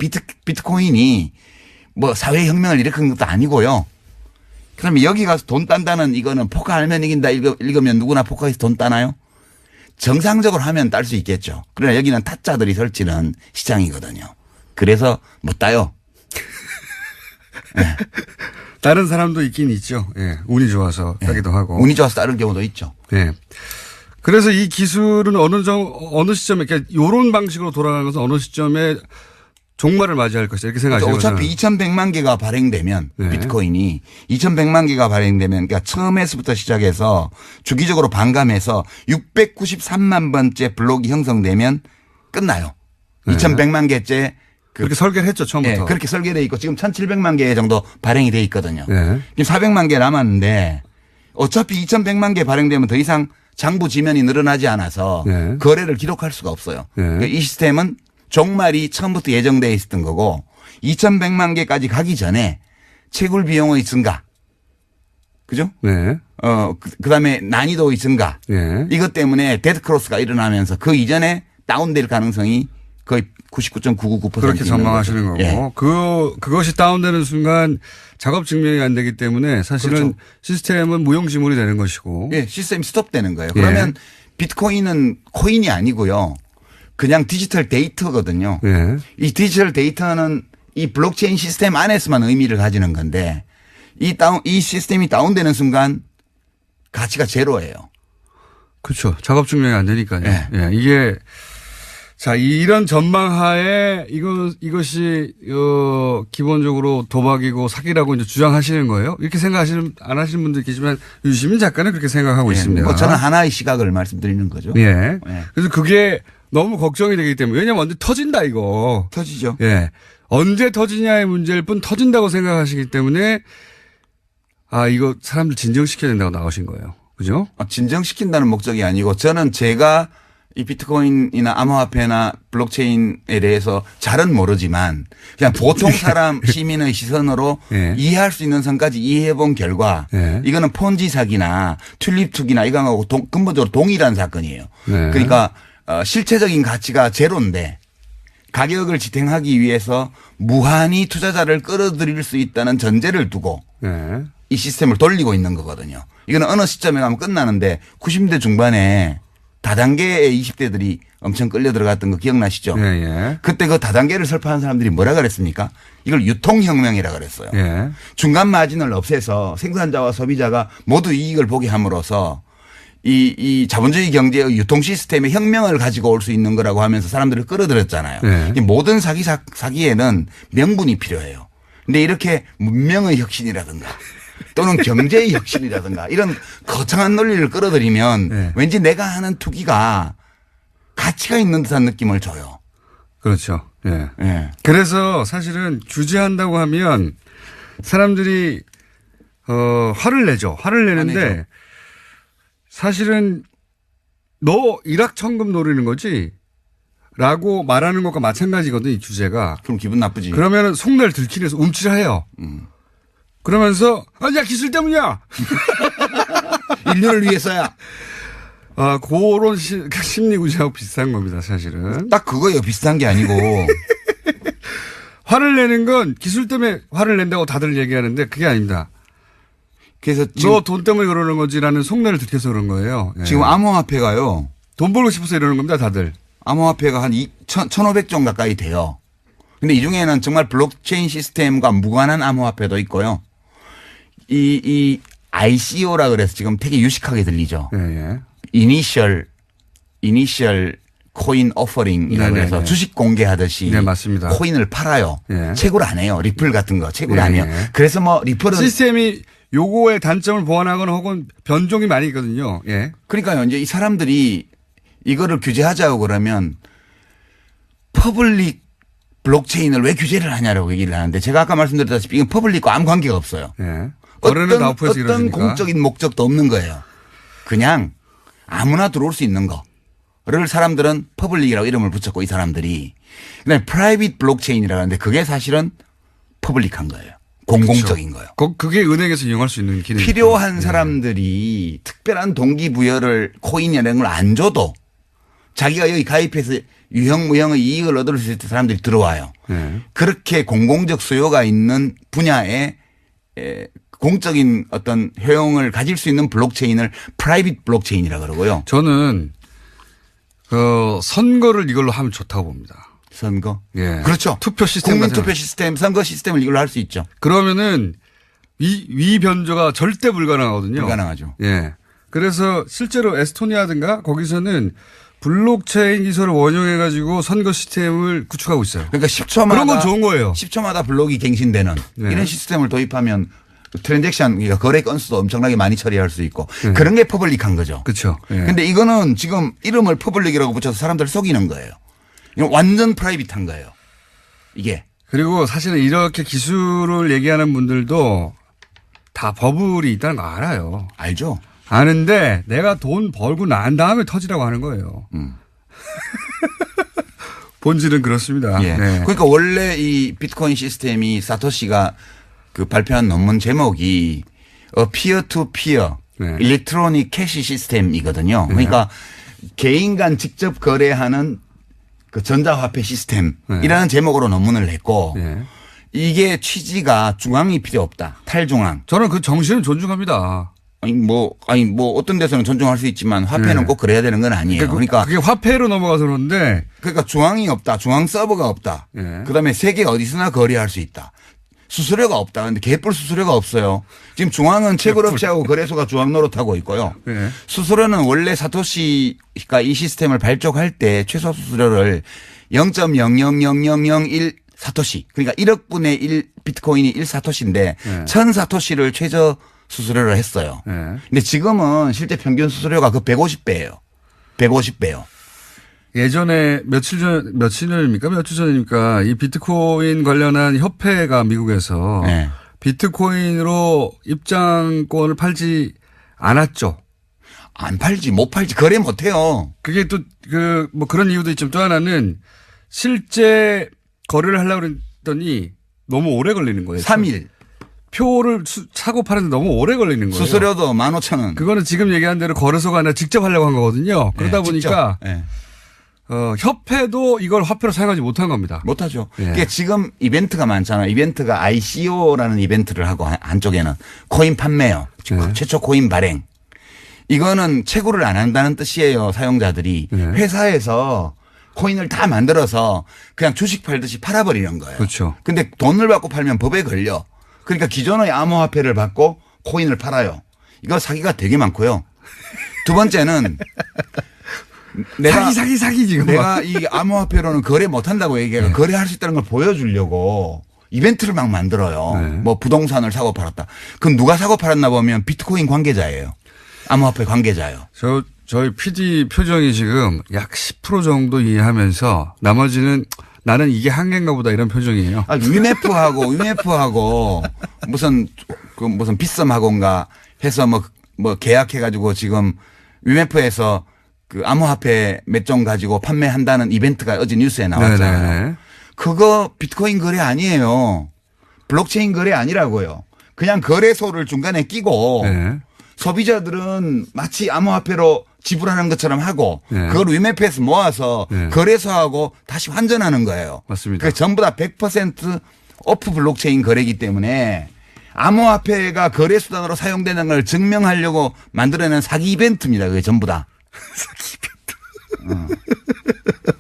비트코인이 뭐 사회 혁명을 일으킨 것도 아니고요. 그러면 여기 가서 돈 딴다는 이거는 포커 알면 이긴다 읽으면 누구나 포커에서 돈 따나요? 정상적으로 하면 딸 수 있겠죠. 그러나 여기는 타짜들이 설치는 시장이거든요. 그래서 못 따요. 네. 다른 사람도 있긴 있죠. 예. 운이 좋아서 따기도 하고. 운이 좋아서 따를 경우도 있죠. 예. 그래서 이 기술은 어느 시점에, 그러니까 요런 방식으로 돌아가는 것은 어느 시점에 종말을 맞이할 것이다. 이렇게 생각하시는 거죠. 어차피 2100만 개가 발행되면 비트코인이 2100만 개가 발행되면 그러니까 처음에서부터 시작해서 주기적으로 반감해서 693만 번째 블록이 형성되면 끝나요. 2100만 개째 그렇게 설계를 했죠, 처음부터. 네, 그렇게 설계되어 있고 지금 1700만 개 정도 발행이 돼 있거든요. 네. 지금 400만 개 남았는데 어차피 2100만 개 발행되면 더 이상 장부 지면이 늘어나지 않아서 네. 거래를 기록할 수가 없어요. 네. 그러니까 이 시스템은 종말이 처음부터 예정되어 있었던 거고 2100만 개까지 가기 전에 채굴 비용의 증가. 그죠? 네. 그다음에 난이도의 증가. 네. 이것 때문에 데드크로스가 일어나면서 그 이전에 다운될 가능성이 거의 99.999% 그렇게 전망하시는 거고. 예. 그것이 다운되는 순간 작업 증명이 안 되기 때문에 사실은 그렇죠. 시스템은 무용지물이 되는 것이고. 예, 시스템이 스톱되는 거예요. 그러면 비트코인은 코인이 아니고요. 그냥 디지털 데이터거든요. 예. 이 디지털 데이터는 이 블록체인 시스템 안에서만 의미를 가지는 건데 이 시스템이 다운되는 순간 가치가 제로예요. 그렇죠. 작업 증명이 안 되니까요. 예. 예. 이게 자, 이런 전망하에 이것이 기본적으로 도박이고 사기라고 이제 주장하시는 거예요? 이렇게 안 하시는 분들 계시지만 유시민 작가는 그렇게 생각하고 예. 있습니다. 뭐 저는 하나의 시각을 말씀드리는 거죠. 예. 예. 그래서 그게 너무 걱정이 되기 때문에 왜냐면 언제 터진다 이거. 터지죠. 예. 언제 터지냐의 문제일 뿐 터진다고 생각하시기 때문에 이거 사람들 진정시켜야 된다고 나오신 거예요. 그죠? 진정시킨다는 목적이 아니고 저는 제가 이 비트코인이나 암호화폐나 블록체인에 대해서 잘은 모르지만 그냥 보통 사람 시민의 시선으로 예. 이해할 수 있는 선까지 이해해 본 결과 예. 이거는 폰지 사기나 튤립 투기나 이거하고 근본적으로 동일한 사건이에요. 네. 그러니까 실체적인 가치가 제로인데 가격을 지탱하기 위해서 무한히 투자자를 끌어들일 수 있다는 전제를 두고 네. 이 시스템을 돌리고 있는 거거든요. 이거는 어느 시점에 가면 끝나는데 90대 중반에 다단계의 20대들이 엄청 끌려 들어갔던 거 기억나시죠? 예, 예. 그때 그 다단계를 설파한 사람들이 뭐라 그랬습니까? 이걸 유통혁명이라 그랬어요. 예. 중간 마진을 없애서 생산자와 소비자가 모두 이익을 보게 함으로써 이 자본주의 경제의 유통 시스템의 혁명을 가지고 올 수 있는 거라고 하면서 사람들을 끌어들였잖아요. 네. 이 모든 사기에는 명분이 필요해요. 근데 이렇게 문명의 혁신이라든가 또는 경제의 혁신이라든가 이런 거창한 논리를 끌어들이면 네. 왠지 내가 하는 투기가 가치가 있는 듯한 느낌을 줘요. 그렇죠. 예. 예. 그래서 사실은 규제한다고 하면 사람들이 화를 내죠. 화를 내는데 화내죠. 사실은 너 일확천금 노리는 거지? 라고 말하는 것과 마찬가지거든, 이 규제가. 그럼 기분 나쁘지. 그러면 속내를 들키면서 움찔해요. 그러면서 야 기술 때문이야. 인류를 위해서야. 아 그런 심리 구조하고 비슷한 겁니다, 사실은. 딱 그거예요. 비슷한 게 아니고. 화를 내는 건 기술 때문에 화를 낸다고 다들 얘기하는데 그게 아닙니다. 그래서 너 돈 때문에 그러는 거지라는 속내를 들켜서 그런 거예요. 예. 지금 암호화폐가요. 돈 벌고 싶어서 이러는 겁니다, 다들. 암호화폐가 한 1,500종 가까이 돼요. 근데 이 중에는 정말 블록체인 시스템과 무관한 암호화폐도 있고요. 이 ICO라 그래서 지금 되게 유식하게 들리죠. 예, 예. 이니셜 코인 오퍼링이라고 네네네. 해서 주식 공개하듯이 네, 맞습니다. 코인을 팔아요. 예. 채굴 안 해요. 리플 같은 거 채굴 네, 안 해요. 네. 그래서 뭐 리플은 시스템이 요거의 단점을 보완하거나 혹은 변종이 많이 있거든요. 예. 그러니까요. 이제 이 사람들이 이거를 규제하자고 그러면 퍼블릭 블록체인을 왜 규제를 하냐라고 얘기를 하는데 제가 아까 말씀드렸다시피 이건 퍼블릭과 아무 관계가 없어요. 예. 거래는 나우프에서 어떤 이루어지니까. 공적인 목적도 없는 거예요. 그냥 아무나 들어올 수 있는 거를 사람들은 퍼블릭이라고 이름을 붙였고 이 사람들이 그다음에 프라이빗 블록체인이라고 하는데 그게 사실은 퍼블릭한 거예요. 공공적인 거예요. 그게 은행에서 이용할 수 있는 기능이 필요한 있죠. 사람들이 특별한 동기부여를 코인이라는 걸 안 줘도 자기가 여기 가입해서 유형무형의 이익을 얻을 수 있을 때 사람들이 들어와요. 예. 그렇게 공공적 수요가 있는 분야에 공적인 어떤 효용을 가질 수 있는 블록체인을 프라이빗 블록체인이라고 그러고요. 저는 선거를 이걸로 하면 좋다고 봅니다. 선거. 예. 그렇죠. 투표 시스템 국민 같은 투표 시스템, 선거 시스템을 이걸로 할 수 있죠. 그러면은 위 변조가 절대 불가능하거든요. 불가능하죠. 예. 그래서 실제로 에스토니아든가 거기서는 블록체인 기술을 원용해 가지고 선거 시스템을 구축하고 있어요. 그러니까 10초마다 그런 건 좋은 거예요. 10초마다 블록이 갱신되는 네. 이런 시스템을 도입하면 트랜잭션 그러니까 거래 건수도 엄청나게 많이 처리할 수 있고 네. 그런 게 퍼블릭한 거죠. 그렇죠. 예. 근데 이거는 지금 이름을 퍼블릭이라고 붙여서 사람들 속이는 거예요. 이건 완전 프라이빗한 거예요. 이게. 그리고 사실은 이렇게 기술을 얘기하는 분들도 다 버블이 있다는 거 알아요. 알죠? 아는데 내가 돈 벌고 난 다음에 터지라고 하는 거예요. 본질은 그렇습니다. 예. 네. 그러니까 원래 이 비트코인 시스템이 사토시가 그 발표한 논문 제목이 피어 투 피어 네. 일렉트로닉 캐시 시스템이거든요. 그러니까 개인 간 직접 거래하는 그 전자화폐 시스템이라는 제목으로 논문을 냈고 네. 이게 취지가 중앙이 필요 없다. 탈중앙. 저는 그 정신을 존중합니다. 아니 뭐 어떤 데서는 존중할 수 있지만 화폐는 네. 꼭 그래야 되는 건 아니에요. 그러니까 그게 화폐로 넘어가서 그런데 중앙이 없다. 중앙 서버가 없다. 예. 그다음에 세계 어디서나 거래할 수 있다. 수수료가 없다. 근데 개뿔 수수료가 없어요. 지금 중앙은 채굴업체하고 거래소가 중앙 노릇하고 있고요. 네. 수수료는 원래 사토시가 이 시스템을 발족할 때 최소 수수료를 0.00001 사토시 그러니까 1억 분의 1 비트코인이 1 사토시인데 네. 1000 사토시를 최저 수수료를 했어요. 네. 근데 지금은 실제 평균 수수료가 그 150배예요. 150배요. 예전에 며칠 전입니까? 며칠 전입니까? 이 비트코인 관련한 협회가 미국에서 네. 비트코인으로 입장권을 팔지 않았죠. 안 팔지 못 팔지 거래 못 해요. 그게 또 뭐 그런 이유도 있지만 또 하나는 실제 거래를 하려고 그랬더니 너무 오래 걸리는 거예요. 3일. 표를 사고 파는데 너무 오래 걸리는 거예요. 수수료도 15,000원. 그거는 지금 얘기한 대로 거래소가 아니라 직접 하려고 한 거거든요. 그러다 보니까 네. 협회도 이걸 화폐로 사용하지 못한 겁니다. 못하죠. 예. 그러니까 지금 이벤트가 많잖아요. 이벤트가 ICO라는 이벤트를 하고 한쪽에는 코인 판매요. 네. 최초 코인 발행. 이거는 채굴을 안 한다는 뜻이에요. 사용자들이. 네. 회사에서 코인을 다 만들어서 그냥 주식 팔듯이 팔아버리는 거예요. 그렇죠. 근데 돈을 받고 팔면 법에 걸려. 그러니까 기존의 암호화폐를 받고 코인을 팔아요. 이거 사기가 되게 많고요. 두 번째는 사기 지금. 내가 이 암호화폐로는 거래 못 한다고 얘기해요. 거래할 수 있다는 걸 보여주려고 이벤트를 막 만들어요. 네. 뭐 부동산을 사고 팔았다. 그럼 누가 사고 팔았나 보면 비트코인 관계자예요. 암호화폐 관계자예요. 저희 PD 표정이 지금 약 10% 정도 이해하면서 나머지는 나는 이게 한계인가 보다 이런 표정이에요. UMF하고 무슨 빗썸하고인가 해서 뭐 계약해가지고 지금 UMF에서 그 암호화폐 몇 종 가지고 판매한다는 이벤트가 어제 뉴스에 나왔잖아요. 네네. 그거 비트코인 거래 아니에요. 블록체인 거래 아니라고요. 그냥 거래소를 중간에 끼고 네. 소비자들은 마치 암호화폐로 지불하는 것처럼 하고 네. 그걸 UMF에서 모아서 네. 거래소하고 다시 환전하는 거예요. 맞습니다. 그게 전부 다 100% 오프 블록체인 거래이기 때문에 암호화폐가 거래 수단으로 사용되는 걸 증명하려고 만들어낸 사기 이벤트입니다. 그게 전부 다. 사기 이벤트.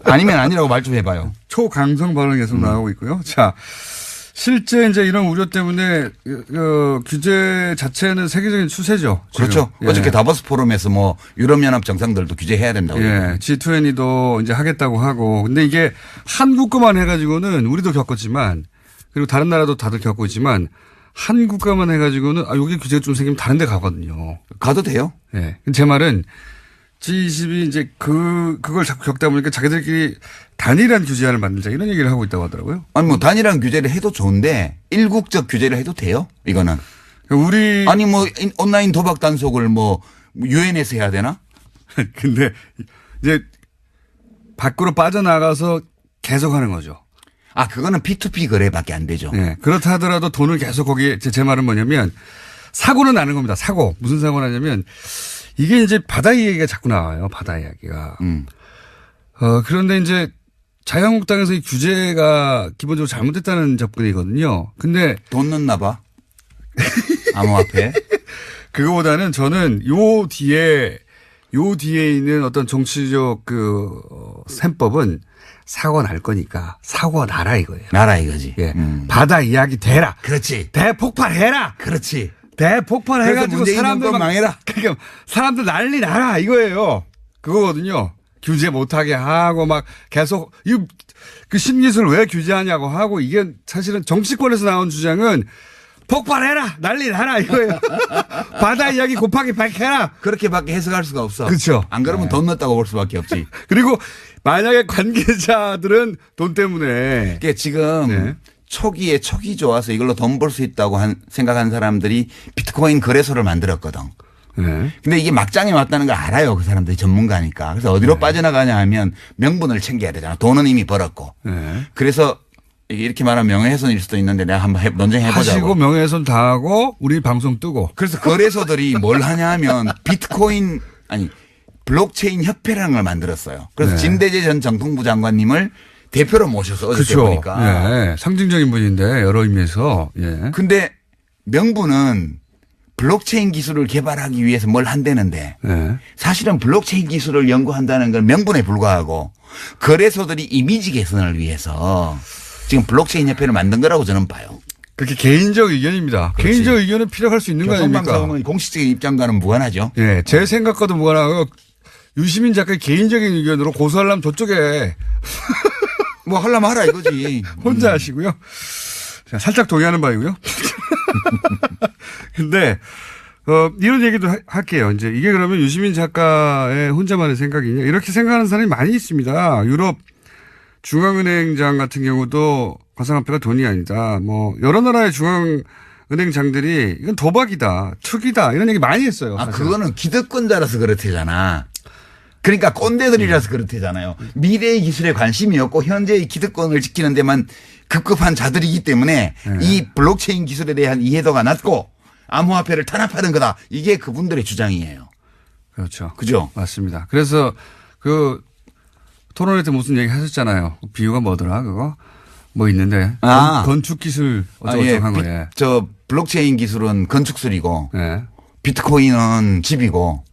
아니면 아니라고 말 좀 해봐요. 초강성 발언이 계속 나오고 있고요. 자, 실제 이제 이런 우려 때문에 규제 자체는 세계적인 추세죠. 지금. 그렇죠. 예. 어저께 다보스 포럼에서 뭐 유럽연합 정상들도 규제해야 된다고. 예. G20도 이제 하겠다고 하고. 근데 이게 한국 거만 해가지고는 우리도 겪었지만 그리고 다른 나라도 다들 겪고 있지만 한국 거만 해가지고는 여기 규제가 좀 생기면 다른 데 가거든요. 가도 돼요? 예. 제 말은 G20이 이제 그걸 자꾸 겪다 보니까 자기들끼리 단일한 규제안을 만들자 이런 얘기를 하고 있다고 하더라고요. 아니 뭐 단일한 규제를 해도 좋은데 일국적 규제를 해도 돼요? 이거는. 우리 아니 뭐 온라인 도박 단속을 뭐 유엔에서 해야 되나? 근데 이제 밖으로 빠져나가서 계속 하는 거죠. 그거는 P2P 거래밖에 안 되죠. 예. 그렇다 하더라도 돈을 계속 거기에 제 말은 뭐냐면 사고는 나는 겁니다. 사고. 무슨 사고 나냐면 이게 이제 바다 이야기가 자꾸 나와요. 바다 이야기가. 그런데 이제 자유한국당에서 이 규제가 기본적으로 잘못됐다는 접근이거든요. 근데 돈 넣나 봐. 암호화폐. 그거보다는 저는 요 뒤에 있는 어떤 정치적 셈법은 사고 날 거니까 사고 나라 이거예요. 나라 이거지. 예. 바다 이야기 되라. 그렇지. 대폭발해라. 그렇지. 대폭발해가지고 사람들 망해라. 그러니까 사람들 난리 나라 이거예요. 그거거든요. 규제 못하게 하고 막 계속 그 신기술 왜 규제하냐고 하고 이게 사실은 정치권에서 나온 주장은 폭발해라 난리 나라 이거예요. 바다 이야기 곱하기 100해라. 그렇게밖에 해석할 수가 없어. 그렇죠. 안 그러면 돈 넣었다고 볼 수밖에 없지. 그리고 만약에 관계자들은 돈 때문에 그게 지금 네. 초기 좋아서 이걸로 돈 벌 수 있다고 생각하는 사람들이 비트코인 거래소를 만들었거든. 네. 근데 이게 막장에 왔다는 걸 알아요. 그 사람들이 전문가니까. 그래서 어디로 빠져나가냐 하면 명분을 챙겨야 되잖아. 돈은 이미 벌었고. 네. 그래서 이렇게 말하면 명예훼손일 수도 있는데 내가 한번 논쟁해보자고. 하시고 명예훼손 다 하고 우리 방송 뜨고. 그래서 거래소들이 뭘 하냐 하면 블록체인 협회라는 걸 만들었어요. 그래서 네. 진대재 전 정통부 장관님을 대표로 모셔서 어저께 그렇죠. 보니까. 예. 상징적인 분인데 여러 의미에서. 예. 근데 명분은 블록체인 기술을 개발하기 위해서 뭘 한다는데 예. 사실은 블록체인 기술을 연구한다는 건 명분에 불과하고 거래소들이 이미지 개선을 위해서 지금 블록체인 협회를 만든 거라고 저는 봐요. 그렇게 개인적 의견입니다. 그렇지. 개인적 의견은 필요할 수 있는 거 아닙니까? 교통방송은 공식적인 입장과는 무관하죠. 예. 제 생각과도 무관하고 유시민 작가의 개인적인 의견으로 고소하려면 저쪽에 뭐 하려면 하라 이거지. 혼자 하시고요. 자, 살짝 동의하는 바이고요. 근데 이런 얘기도 할게요. 이제 이게 그러면 유시민 작가의 혼자만의 생각이냐 이렇게 생각하는 사람이 많이 있습니다. 유럽 중앙은행장 같은 경우도 가상화폐가 돈이 아니다. 뭐 여러 나라의 중앙은행장들이 이건 도박이다, 투기다 이런 얘기 많이 했어요. 사실은. 그거는 기득권자라서 그렇대잖아. 그러니까 꼰대들이라서 그렇대잖아요. 미래의 기술에 관심이 없고 현재의 기득권을 지키는 데만 급급한 자들이기 때문에 이 블록체인 기술에 대한 이해도가 낮고 암호화폐를 탄압하는 거다. 이게 그분들의 주장이에요. 그렇죠. 그죠? 맞습니다. 그래서 그 토론회 때 무슨 얘기 하셨잖아요. 비유가 뭐더라 그거? 뭐 있는데 건축 기술 어쩌고저쩌고 한 거예요. 저 블록체인 기술은 건축술이고 예. 비트코인은 집이고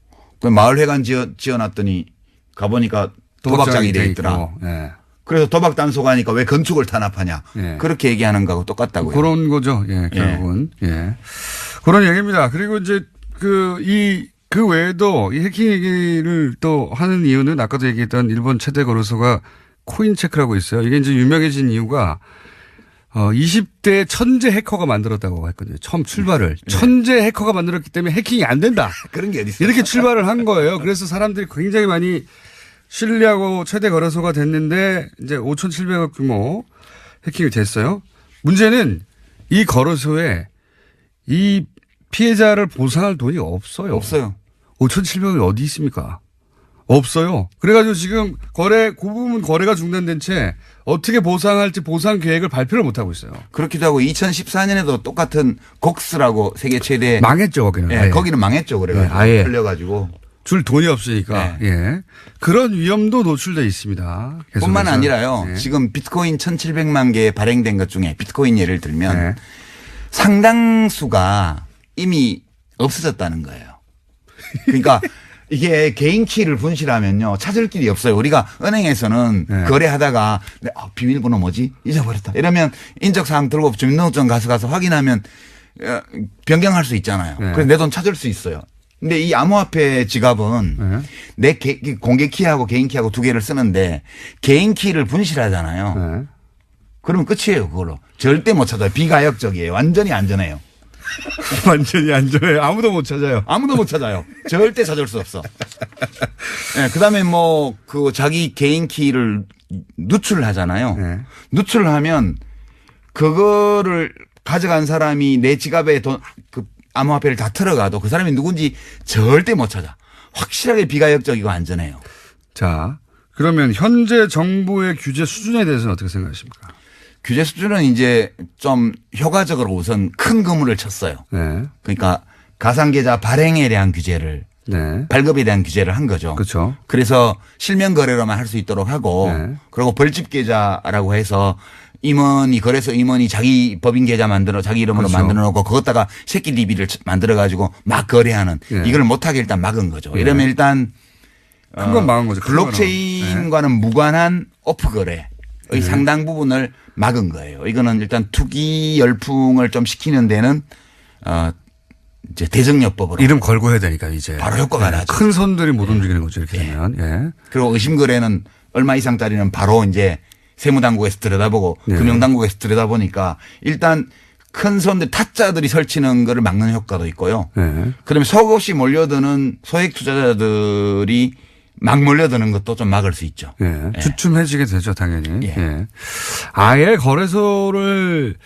그 마을회관 지어놨더니 가보니까 도박장이 돼 있더라. 예. 그래서 도박 단속하니까 왜 건축을 탄압하냐. 예. 그렇게 얘기하는 거하고 똑같다고요. 그런 거죠. 예, 결국은. 예. 그런 얘기입니다. 그리고 이제 그 외에도 이 해킹 얘기를 또 하는 이유는 아까도 얘기했던 일본 최대 거래소가 코인체크라고 있어요. 이게 이제 유명해진 이유가 20대 천재 해커가 만들었다고 했거든요. 처음 출발을. 천재 해커가 만들었기 때문에 해킹이 안 된다. 그런 게 어디 있어요? 이렇게 출발을 한 거예요. 그래서 사람들이 굉장히 많이 신뢰하고 최대 거래소가 됐는데 이제 5,700억 규모 해킹이 됐어요. 문제는 이 거래소에 이 피해자를 보상할 돈이 없어요. 없어요. 5,700억이 어디 있습니까? 없어요. 그래가지고 지금 그 부분 거래가 중단된 채 어떻게 보상할지 보상 계획을 발표를 못하고 있어요. 그렇기도 하고 2014년에도 똑같은 곡스라고 세계 최대. 망했죠, 거기는. 예, 거기는 망했죠. 그래가지고. 예, 아예. 풀려가지고. 줄 돈이 없으니까. 네. 예. 그런 위험도 노출돼 있습니다. 계속해서. 뿐만 아니라요. 예. 지금 비트코인 1,700만 개 발행된 것 중에 비트코인 예를 들면 네. 상당수가 이미 없어졌다는 거예요. 그러니까 이게 개인 키를 분실하면요. 찾을 길이 없어요. 우리가 은행에서는 네. 거래하다가 비밀번호 뭐지? 잊어버렸다. 이러면 인적사항 들고 주민등록증 가서 확인하면 변경할 수 있잖아요. 네. 그래서 내 돈 찾을 수 있어요. 근데 이 암호화폐 지갑은 내 공개 키하고 개인 키하고 두 개를 쓰는데 개인 키를 분실하잖아요. 네. 그러면 끝이에요. 그걸로. 절대 못 찾아요. 비가역적이에요. 완전히 안전해요. 완전히 안전해요. 아무도 못 찾아요. 아무도 못 찾아요. 절대 찾을 수 없어. 네, 그다음에 뭐 그 자기 개인 키를 누출하잖아요. 네. 누출하면 그거를 가져간 사람이 내 지갑에 그 암호화폐를 다 털어가도 그 사람이 누군지 절대 못 찾아. 확실하게 비가역적이고 안전해요. 자, 그러면 현재 정부의 규제 수준에 대해서는 어떻게 생각하십니까? 규제 수준은 이제 좀 효과적으로 우선 큰 그물을 쳤어요. 네. 그러니까 가상계좌 발행에 대한 규제를 네. 발급에 대한 규제를 한 거죠. 그렇죠. 그래서 실명 거래로만 할 수 있도록 하고 네. 그리고 벌집 계좌라고 해서 거래소 임원이 자기 법인 계좌 만들어 자기 이름으로 그렇죠. 만들어 놓고 그것다가 새끼 DB를 만들어 가지고 막 거래하는 네. 이걸 못하게 일단 막은 거죠. 네. 이러면 일단 큰 건 막은 거죠. 큰 블록체인과는 무관한 오프 거래의 상당 부분을 막은 거예요. 이거는 일단 투기 열풍을 좀 식히는 데는 이제 대정요법으로 이름 걸고 해야 되니까 이제. 바로 효과가 나죠. 큰 손들이 못 움직이는 거죠. 이렇게 되면. 예. 그리고 의심 거래는 얼마 이상짜리는 바로 이제 세무당국에서 들여다보고 네. 금융당국에서 들여다보니까 일단 큰 손들 타짜들이 설치는 거를 막는 효과도 있고요. 네. 그다음에 속 없이 몰려드는 소액 투자자들이 막 몰려드는 것도 좀 막을 수 있죠. 예. 예. 주춤해지게 되죠, 당연히. 예. 예. 아예 거래소를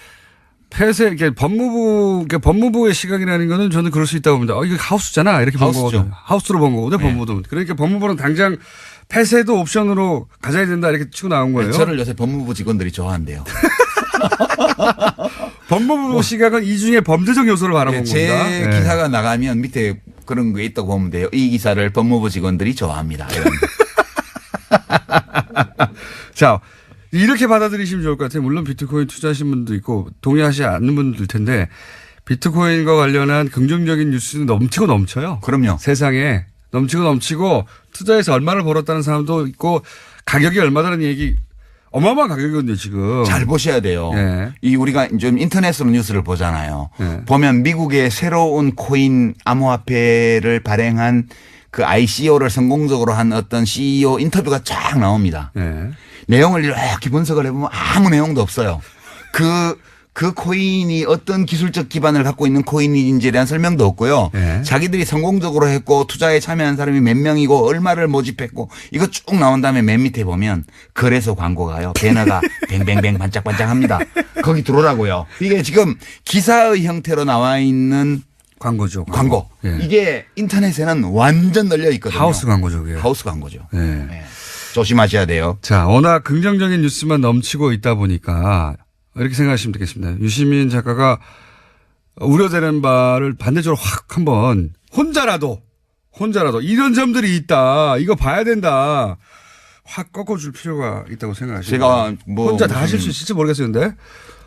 이게 법무부의 시각이라는 거는 저는 그럴 수 있다고 봅니다. 이거 하우스잖아. 이렇게 본 하우스죠. 거거든요. 하우스로 본 거거든요, 법무부도. 그러니까 법무부는 당장 폐쇄도 옵션으로 가져야 된다 이렇게 치고 나온 거예요. 저를 요새 법무부 직원들이 좋아한대요. 법무부 시각은 이 중에 범죄적 요소를 바라본 제 겁니다. 예. 기사가 나가면 밑에 그런 게 있다고 보면 돼요. 이 기사를 법무부 직원들이 좋아합니다. 이런. 자, 이렇게 받아들이시면 좋을 것 같아요. 물론 비트코인 투자하신 분도 있고 동의하지 않는 분들 텐데 비트코인과 관련한 긍정적인 뉴스는 넘치고 넘쳐요. 그럼요. 세상에 넘치고 넘치고 투자해서 얼마를 벌었다는 사람도 있고 가격이 얼마다는 얘기 어마어마한 가격이거든요, 지금. 잘 보셔야 돼요. 예. 이 우리가 좀 인터넷으로 뉴스를 보잖아요. 예. 보면 미국의 새로운 코인 암호화폐를 발행한 그 ICO를 성공적으로 한 어떤 CEO 인터뷰가 쫙 나옵니다. 예. 내용을 이렇게 분석을 해보면 아무 내용도 없어요. 그 코인이 어떤 기술적 기반을 갖고 있는 코인인지에 대한 설명도 없고요. 예. 자기들이 성공적으로 했고 투자에 참여한 사람이 몇 명이고 얼마를 모집했고 이거 쭉 나온 다음에 맨 밑에 보면 거래소 광고가요. 배너가 뱅뱅뱅 반짝반짝합니다. 거기 들어오라고요. 이게 지금 기사의 형태로 나와 있는 광고죠. 광고. 예. 이게 인터넷에는 완전 널려 있거든요. 하우스 광고죠, 그게. 하우스 광고죠. 예. 네. 조심하셔야 돼요. 자, 워낙 긍정적인 뉴스만 넘치고 있다 보니까 이렇게 생각하시면 되겠습니다. 유시민 작가가 우려되는 바를 반대쪽으로 확 한번 혼자라도 이런 점들이 있다. 이거 봐야 된다. 확 꺾어줄 필요가 있다고 생각하시죠. 제가 뭐 혼자 다 하실 수 있을지 모르겠어요. 근데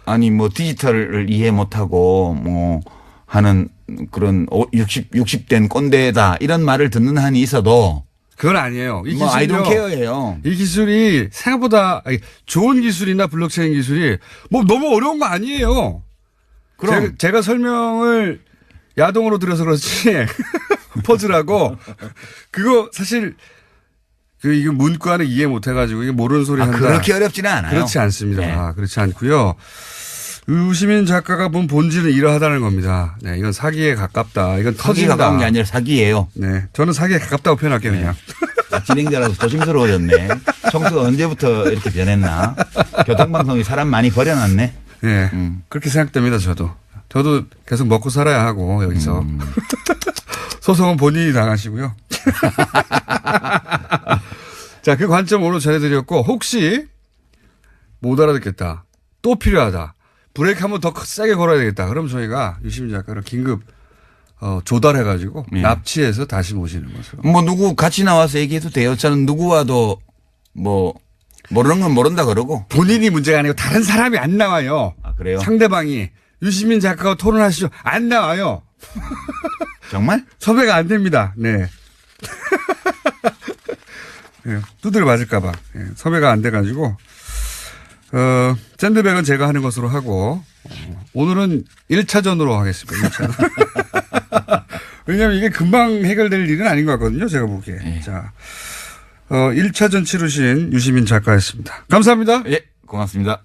아니 뭐 디지털을 이해 못하고 뭐 하는 그런 60된 꼰대다 이런 말을 듣는 한이 있어도 그건 아니에요. 이 뭐 I don't 기술이요. care예요. 이 기술이 생각보다 좋은 기술이나 블록체인 기술이 뭐 너무 어려운 거 아니에요. 그럼 제가 설명을 야동으로 들어서 그렇지 퍼즐하고 그거 사실 이거 문과는 이해 못 해가지고 이게 모르는 소리 한다. 그렇게 어렵지는 않아요. 그렇지 않습니다. 네. 그렇지 않고요. 유시민 작가가 본 본질은 이러하다는 겁니다. 네, 이건 사기에 가깝다. 이건 사기에 터진다. 가까운 게 아니라 사기예요. 네, 저는 사기에 가깝다고 표현할게요, 그냥. 아, 진행자라서 조심스러워졌네. 청수가 언제부터 이렇게 변했나. 교통방송이 사람 많이 버려놨네. 네, 그렇게 생각됩니다, 저도. 저도 계속 먹고 살아야 하고, 여기서. 소송은 본인이 당하시고요. 자, 그 관점 오늘 전해드렸고, 혹시 못 알아듣겠다. 또 필요하다. 브레이크 한번 더 세게 걸어야 되겠다. 그럼 저희가 유시민 작가를 긴급 조달해가지고 예. 납치해서 다시 모시는 것으로. 뭐 누구 같이 나와서 얘기해도 돼요. 저는 누구와도 뭐 모르는 건 모른다 그러고. 본인이 문제가 아니고 다른 사람이 안 나와요. 아, 그래요? 상대방이 유시민 작가가 토론하시죠. 안 나와요. 정말? 섭외가 안 됩니다. 네. 네, 두드려 맞을까봐. 네, 섭외가 안 돼가지고. 샌드백은 제가 하는 것으로 하고, 오늘은 1차전으로 하겠습니다. 1차전. 왜냐하면 이게 금방 해결될 일은 아닌 것 같거든요. 제가 보기에. 네. 자, 1차전 치르신 유시민 작가였습니다. 감사합니다. 예, 고맙습니다.